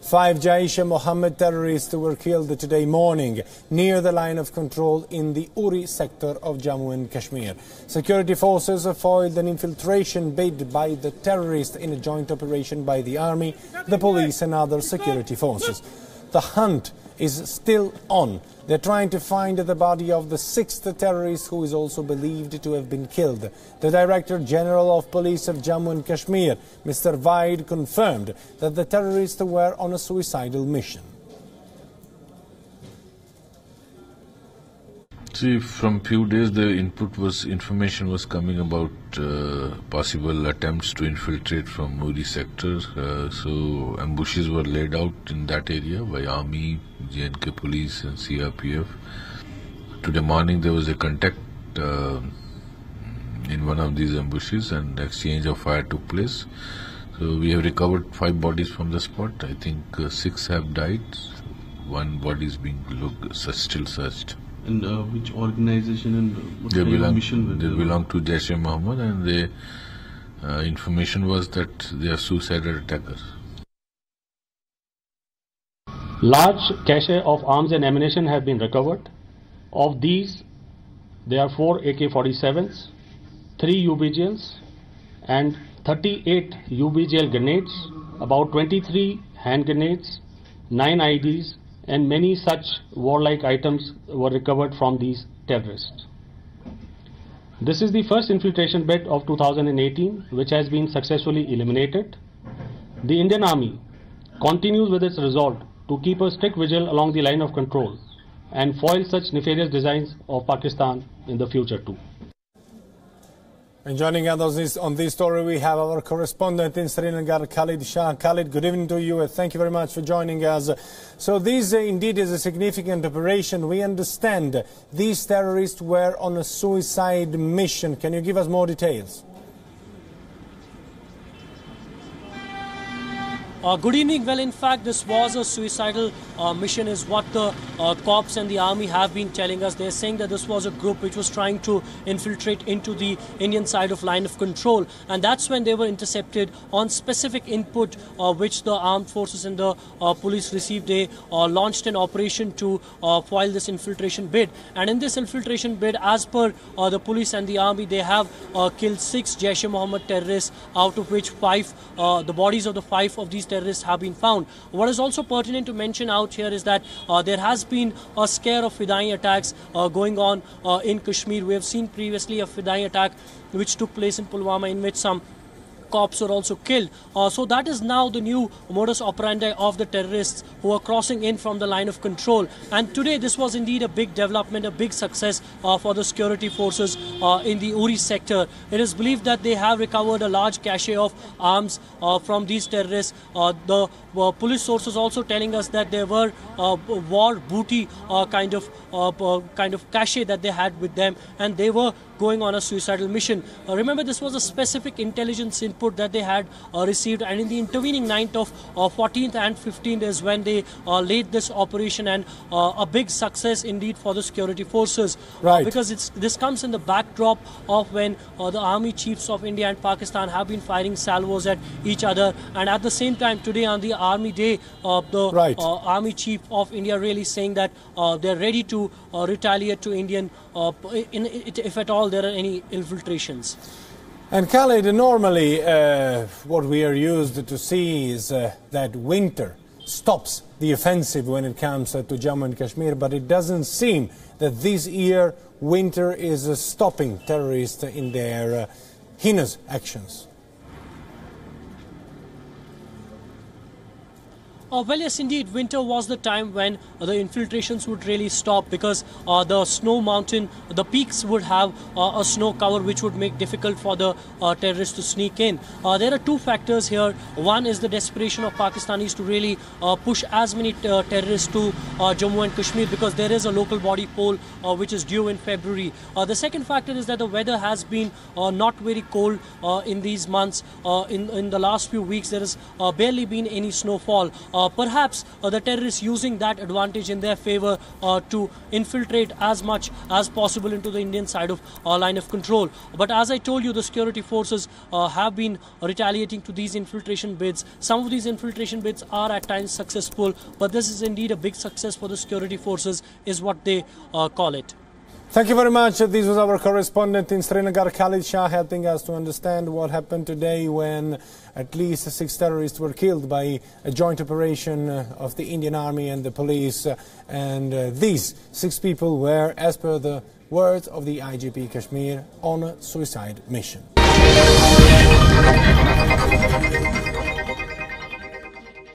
5 JeM terrorists were killed today morning near the line of control in the Uri sector of Jammu and Kashmir. Security forces foiled an infiltration bid by the terrorists in a joint operation by the army, the police and other security forces. The hunt is still on. They're trying to find the body of the 6th terrorist who is also believed to have been killed. The Director General of Police of Jammu and Kashmir, Mr. Vaid, confirmed that the terrorists were on a suicidal mission. See, from few days the information was coming about possible attempts to infiltrate from Uri sector. So ambushes were laid out in that area by Army, JNK Police and CRPF. Today morning there was a contact in one of these ambushes and exchange of fire took place. So we have recovered 5 bodies from the spot. I think 6 have died. 1 body is being still searched. And which organization and what kind of mission? They belong to JeM, and the information was that they are suicidal attackers. Large cache of arms and ammunition have been recovered. Of these, there are 4 AK-47s, 3 UBGLs and 38 UBGL grenades, about 23 hand grenades, 9 IEDs and many such warlike items were recovered from these terrorists. This is the first infiltration bid of 2018 which has been successfully eliminated. The Indian Army continues with its resolve to keep a strict vigil along the line of control and foil such nefarious designs of Pakistan in the future too. And joining us on this story, we have our correspondent in Srinagar, Khalid Shah. Khalid, good evening to you. Thank you very much for joining us. So this indeed is a significant operation. We understand these terrorists were on a suicide mission. Can you give us more details? Good evening. Well, in fact, this was a suicidal mission is what the cops and the army have been telling us. They're saying that this was a group which was trying to infiltrate into the Indian side of line of control. And that's when they were intercepted on specific input which the armed forces and the police received. They launched an operation to foil this infiltration bid. And in this infiltration bid, as per the police and the army, they have killed 6 JeM terrorists, out of which 5, the bodies of the 5 of these terrorists have been found. What is also pertinent to mention out here is that there has been a scare of Fidai attacks going on in Kashmir. We have seen previously a Fidai attack which took place in Pulwama, in which some cops were also killed. So that is now the new modus operandi of the terrorists who are crossing in from the line of control. And today this was indeed a big development, a big success for the security forces in the Uri sector. It is believed that they have recovered a large cache of arms from these terrorists. The police sources also telling us that there were war booty kind of cache that they had with them, and they were going on a suicidal mission. Remember, this was a specific intelligence input that they had received, and in the intervening night of 14th and 15th is when they laid this operation, and a big success indeed for the security forces. Right. Because this comes in the backdrop of when the army chiefs of India and Pakistan have been firing salvos at each other, and at the same time today on the Army Day, the Army Chief of India really saying that they're ready to retaliate to Indian if at all there are any infiltrations. And Khalid, normally what we are used to see is that winter stops the offensive when it comes to Jammu and Kashmir, but it doesn't seem that this year winter is stopping terrorists in their heinous actions. Well, yes, indeed, winter was the time when the infiltrations would really stop, because the snow mountain, the peaks would have a snow cover which would make difficult for the terrorists to sneak in. There are 2 factors here. One is the desperation of Pakistanis to really push as many terrorists to Jammu and Kashmir, because there is a local body poll which is due in February. The second factor is that the weather has been not very cold in these months. In the last few weeks, there has barely been any snowfall. perhaps the terrorists using that advantage in their favor to infiltrate as much as possible into the Indian side of line of control. But as I told you, the security forces have been retaliating to these infiltration bids. Some of these infiltration bids are at times successful, but this is indeed a big success for the security forces, is what they call it. Thank you very much. This was our correspondent in Srinagar, Khalid Shah, helping us to understand what happened today when at least 6 terrorists were killed by a joint operation of the Indian Army and the police. And these 6 people were, as per the words of the IGP Kashmir, on a suicide mission.